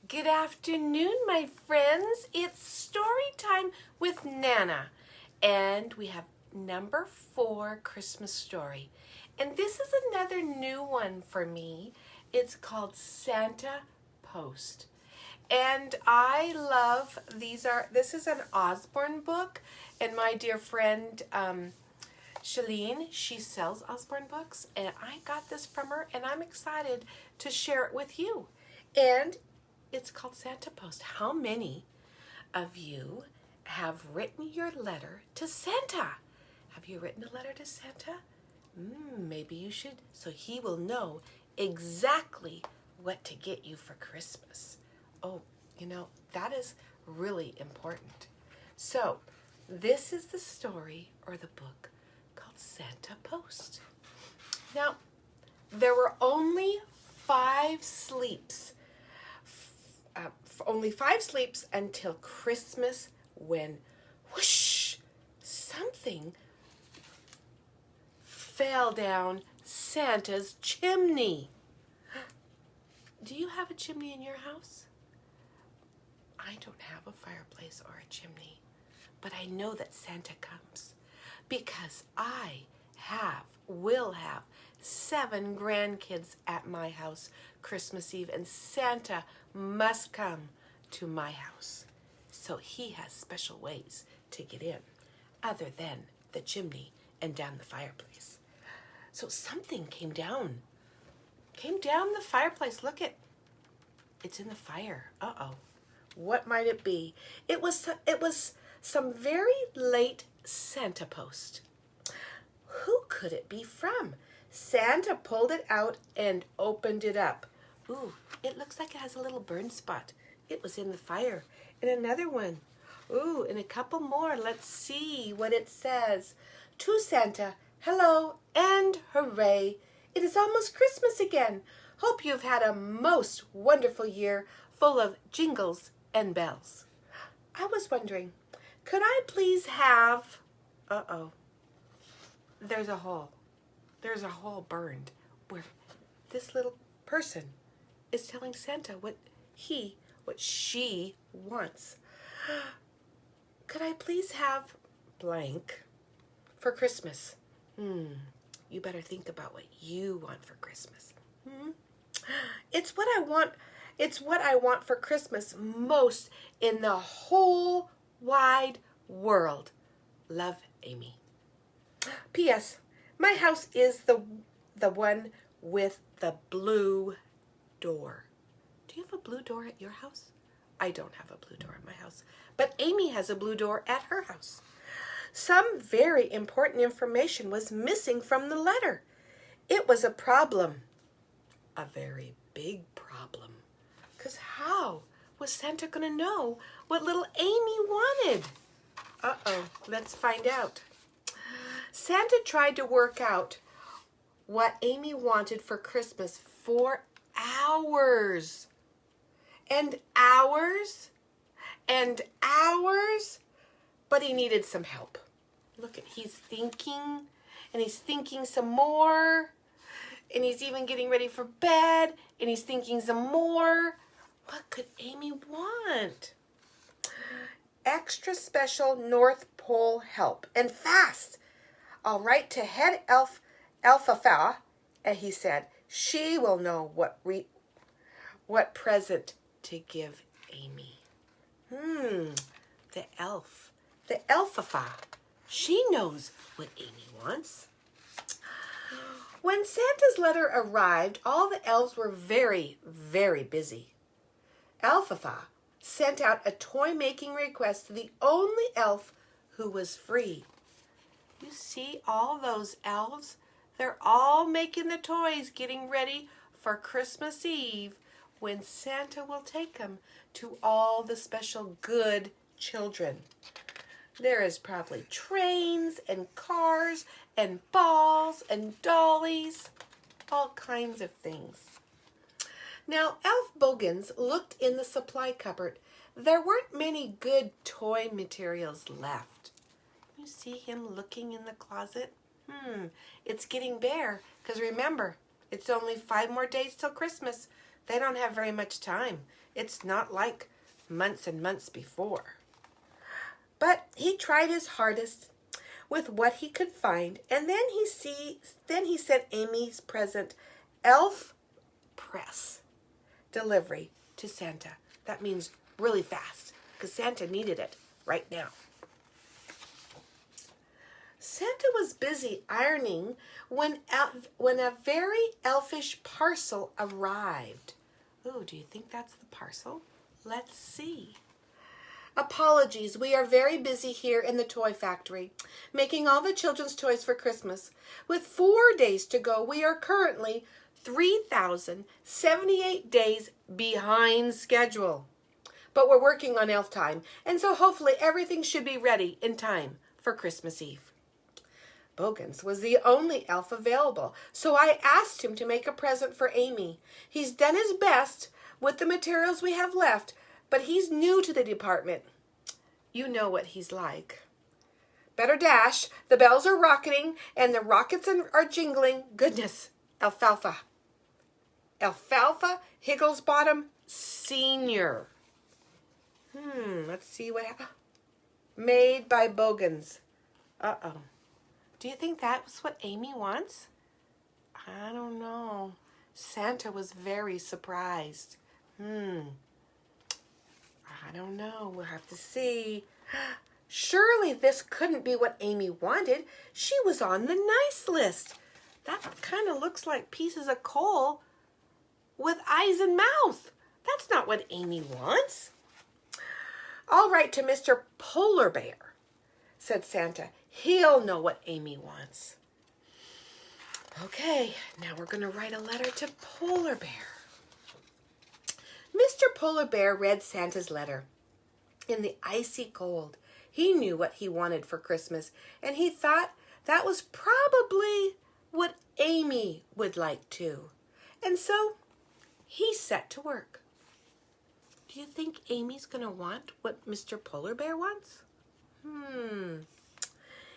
Good afternoon, my friends. It's story time with Nana. And we have number 4 Christmas story. And this is another new one for me. It's called Santa Post. And I love, this is an Osborne book. And my dear friend, Shalene, she sells Osborne books. And I got this from her and I'm excited to share it with you. And it's called Santa Post. How many of you have written your letter to Santa? Have you written a letter to Santa? Maybe you should, so he will know exactly what to get you for Christmas. Oh, that is really important. So, this is the story or the book called Santa Post. Now, there were only 5 sleeps. Only 5 sleeps until Christmas when, whoosh, something fell down Santa's chimney. Do you have a chimney in your house? I don't have a fireplace or a chimney, but I know that Santa comes because I will have 7 grandkids at my house Christmas Eve, and Santa must come to my house. So he has special ways to get in other than the chimney and down the fireplace. So something came down the fireplace. Look, it's in the fire. Uh-oh. What might it be? It was some very late Santa post. Who could it be from? Santa pulled it out and opened it up. Ooh, it looks like it has a little burn spot. It was in the fire. And another one. Ooh, and a couple more. Let's see what it says. To Santa, hello and hooray. It is almost Christmas again. Hope you've had a most wonderful year full of jingles and bells. I was wondering, could I please have... Uh-oh. There's a hole. There's a hole burned where this little person is telling Santa what she wants. Could I please have blank for Christmas? You better think about what you want for Christmas. It's what I want. It's what I want for Christmas most in the whole wide world. Love, Amy. P.S. My house is the one with the blue door. Do you have a blue door at your house? I don't have a blue door at my house, but Amy has a blue door at her house. Some very important information was missing from the letter. It was a problem. A very big problem. 'Cause how was Santa going to know what little Amy wanted? Uh-oh, let's find out. Santa tried to work out what Amy wanted for Christmas for hours. And hours and hours. But he needed some help. Look, he's thinking, and he's thinking some more. And he's even getting ready for bed, and he's thinking some more. What could Amy want? Extra special North Pole help, and fast. I'll write to head elf, Elfafa, and he said, she will know what present to give Amy. The elf. The Elfafa. She knows what Amy wants. When Santa's letter arrived, all the elves were very, very busy. Elfafa sent out a toy-making request to the only elf who was free. You see all those elves? They're all making the toys, getting ready for Christmas Eve when Santa will take them to all the special good children. There is probably trains and cars and balls and dollies, all kinds of things. Now, Elf Bogans looked in the supply cupboard. There weren't many good toy materials left. You see him looking in the closet? It's getting bare, because remember, it's only 5 more days till Christmas. They don't have very much time. It's not like months and months before. But he tried his hardest with what he could find, and then he sent Amy's present Elf Press delivery to Santa. That means really fast, because Santa needed it right now. Santa was busy ironing when a very elfish parcel arrived. Ooh, do you think that's the parcel? Let's see. Apologies, we are very busy here in the toy factory, making all the children's toys for Christmas. With 4 days to go, we are currently 3,078 days behind schedule. But we're working on elf time, and so hopefully everything should be ready in time for Christmas Eve. Bogans was the only elf available, so I asked him to make a present for Amy. He's done his best with the materials we have left, but he's new to the department. You know what he's like. Better dash. The bells are rocketing and the rockets are jingling. Goodness, Alfalfa. Alfalfa Higglesbottom Sr. Let's see what happened. Made by Bogans. Uh-oh. Do you think that's what Amy wants? I don't know. Santa was very surprised. I don't know. We'll have to see. Surely this couldn't be what Amy wanted. She was on the nice list. That kind of looks like pieces of coal with eyes and mouth. That's not what Amy wants. I'll write to Mr. Polar Bear, said Santa. He'll know what Amy wants. Okay, now we're going to write a letter to Polar Bear. Mr. Polar Bear read Santa's letter. In the icy cold, he knew what he wanted for Christmas, and he thought that was probably what Amy would like too. And so he set to work. Do you think Amy's going to want what Mr. Polar Bear wants?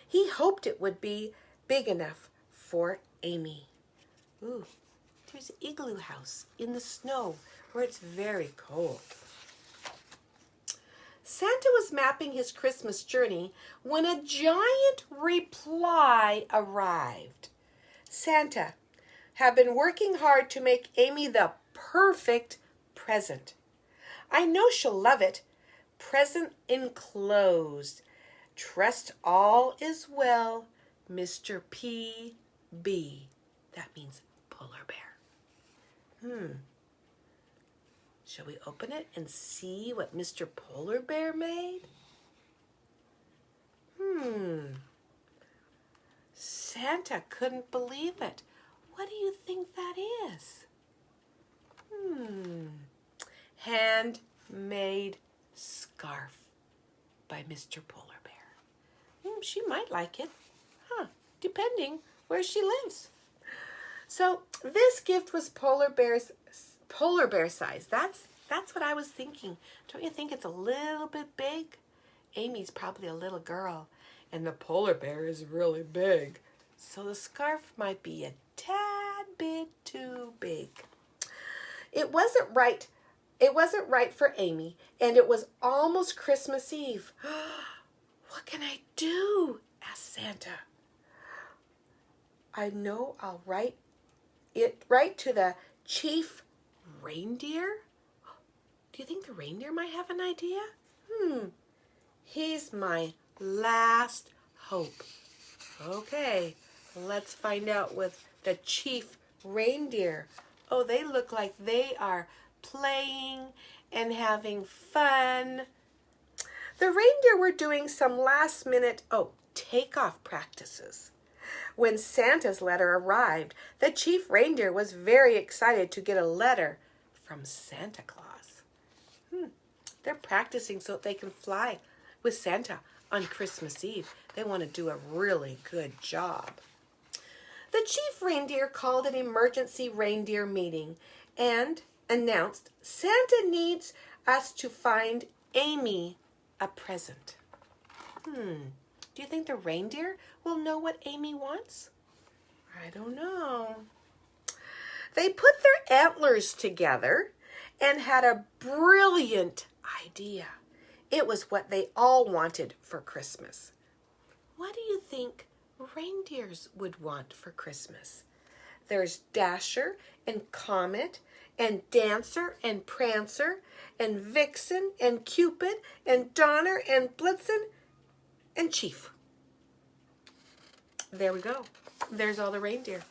He hoped it would be big enough for Amy. Ooh, there's an igloo house in the snow where it's very cold. Santa was mapping his Christmas journey when a giant reply arrived. Santa had been working hard to make Amy the perfect present. I know she'll love it. Present enclosed. Trust all is well, Mr. P.B. That means Polar Bear. Shall we open it and see what Mr. Polar Bear made? Santa couldn't believe it. What do you think that is? Handmade scarf by Mr. Polar Bear. She might like it, depending where she lives. So this gift was Polar Bear size. That's what I was thinking. Don't you think it's a little bit big? Amy's probably a little girl, and the Polar Bear is really big. So the scarf might be a tad bit too big. It wasn't right. It wasn't right for Amy, and it was almost Christmas Eve. What can I do? Asked Santa. I know I'll write to the chief reindeer. Do you think the reindeer might have an idea? He's my last hope. Okay, let's find out with the chief reindeer. Oh, they look like they are playing and having fun. The reindeer were doing some last-minute takeoff practices. When Santa's letter arrived, the chief reindeer was very excited to get a letter from Santa Claus. They're practicing so that they can fly with Santa on Christmas Eve. They want to do a really good job. The chief reindeer called an emergency reindeer meeting and announced Santa needs us to find Amy a present. Do you think the reindeer will know what Amy wants? I don't know. They put their antlers together and had a brilliant idea. It was what they all wanted for Christmas. What do you think reindeers would want for Christmas? There's Dasher and Comet and Dancer and Prancer and Vixen and Cupid and Donner and Blitzen and Chief. There we go. There's all the reindeer.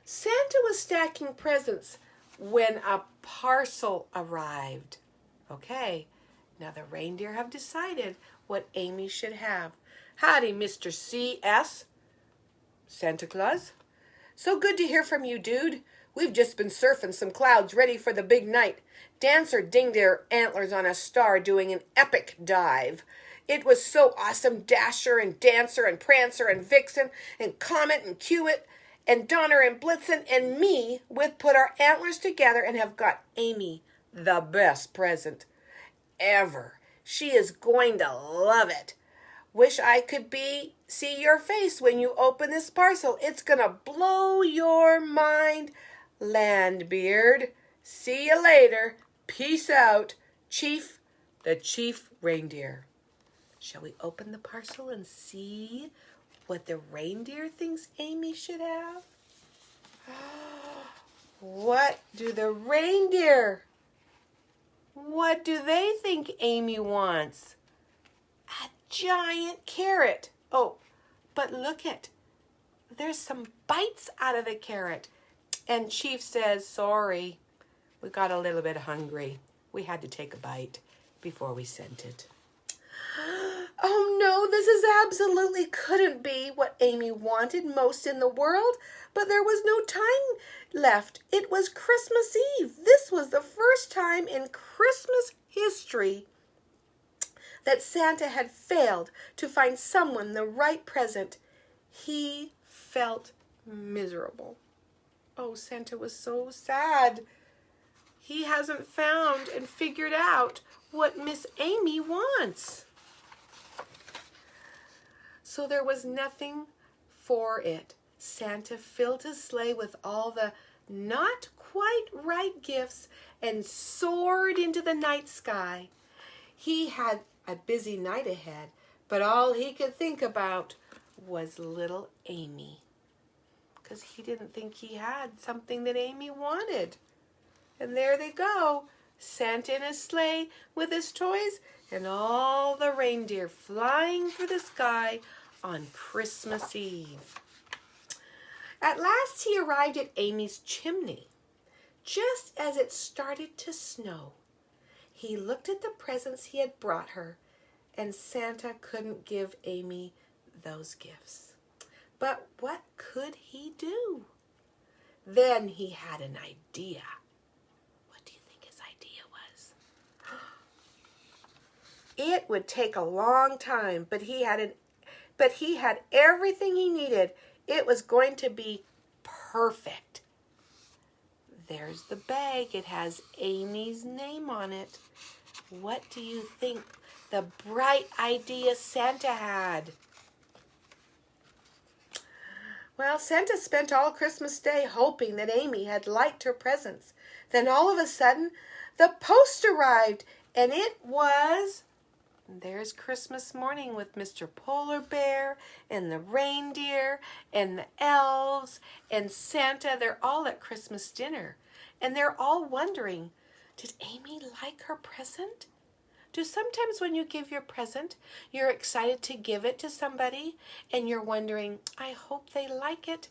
Santa was stacking presents when a parcel arrived. Okay, now the reindeer have decided what Amy should have. Howdy, Mr. C.S. Santa Claus. So good to hear from you, dude. We've just been surfing some clouds ready for the big night. Dancer dinged their antlers on a star doing an epic dive. It was so awesome. Dasher and Dancer and Prancer and Vixen and Comet and Cupid and Donner and Blitzen and me with put our antlers together and have got Amy the best present ever. She is going to love it. Wish I could see your face when you open this parcel. It's going to blow your mind, Landbeard. See you later. Peace out, Chief, the Chief Reindeer. Shall we open the parcel and see what the reindeer thinks Amy should have? What do the reindeer? What do they think Amy wants? A giant carrot. Oh, but look it. There's some bites out of the carrot. And Chief says, sorry, we got a little bit hungry. We had to take a bite before we sent it. Oh no, this is absolutely couldn't be what Amy wanted most in the world, but there was no time left. It was Christmas Eve. This was the first time in Christmas history that Santa had failed to find someone the right present. He felt miserable. Oh, Santa was so sad. He hasn't found and figured out what Miss Amy wants. So there was nothing for it. Santa filled his sleigh with all the not quite right gifts and soared into the night sky. He had a busy night ahead, but all he could think about was little Amy, because he didn't think he had something that Amy wanted. And there they go, Santa in his sleigh with his toys and all the reindeer flying through the sky on Christmas Eve. At last he arrived at Amy's chimney, just as it started to snow. He looked at the presents he had brought her, and Santa couldn't give Amy those gifts. But what could he do? Then he had an idea. What do you think his idea was? It would take a long time, but he had everything he needed. It was going to be perfect. There's the bag. It has Amy's name on it. What do you think the bright idea Santa had? Well, Santa spent all Christmas Day hoping that Amy had liked her presents. Then all of a sudden, the post arrived, and it was... There's Christmas morning with Mr. Polar Bear and the reindeer and the elves and Santa. They're all at Christmas dinner, and they're all wondering, did Amy like her present? Do sometimes when you give your present, you're excited to give it to somebody, and you're wondering, I hope they like it,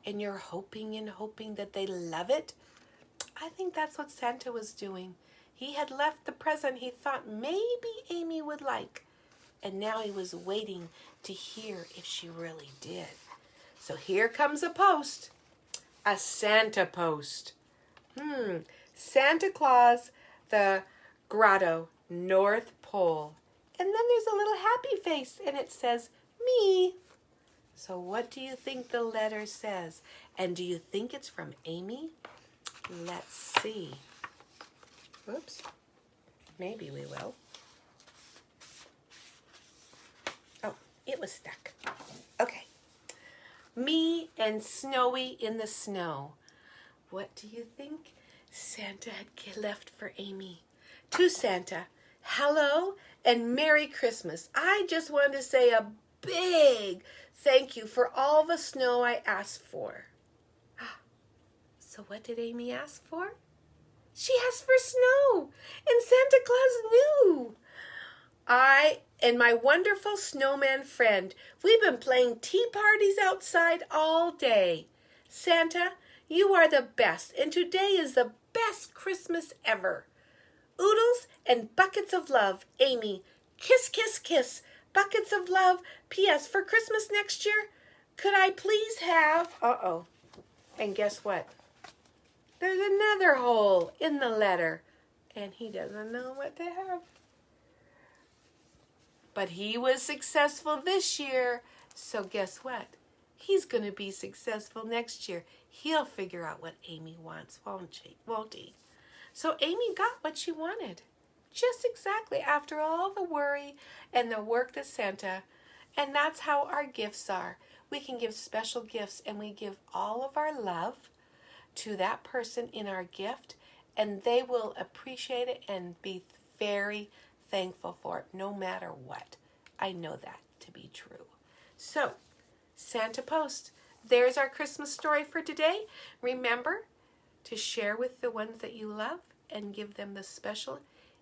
and you're hoping and hoping that they love it? I think that's what Santa was doing. He had left the present he thought maybe Amy would like, and now he was waiting to hear if she really did. So here comes a post, a Santa post. Santa Claus, the Grotto, North Pole. And then there's a little happy face, and it says, me. So what do you think the letter says? And do you think it's from Amy? Let's see. Oops. Maybe we will. Oh, it was stuck. Okay. Me and Snowy in the snow. What do you think Santa had left for Amy? To Santa, hello and Merry Christmas. I just wanted to say a big thank you for all the snow I asked for. So what did Amy ask for? She asked for snow, and Santa Claus knew. I and my wonderful snowman friend, we've been playing tea parties outside all day. Santa, you are the best, and today is the best Christmas ever. Oodles and buckets of love, Amy. Kiss, kiss, kiss. Buckets of love. P.S. For Christmas next year, could I please have... And guess what? There's another hole in the letter, and he doesn't know what to have. But he was successful this year, so guess what? He's going to be successful next year. He'll figure out what Amy wants, won't he? So Amy got what she wanted, just exactly after all the worry and the work that Santa, and that's how our gifts are. We can give special gifts, and we give all of our love to that person in our gift, and they will appreciate it and be very thankful for it, no matter what. I know that to be true. So, Santa Post, there's our Christmas story for today. Remember to share with the ones that you love and give them the special,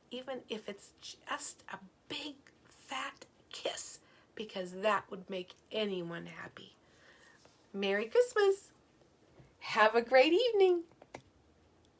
even if it's just a big fat kiss, because that would make anyone happy. Merry Christmas. Have a great evening.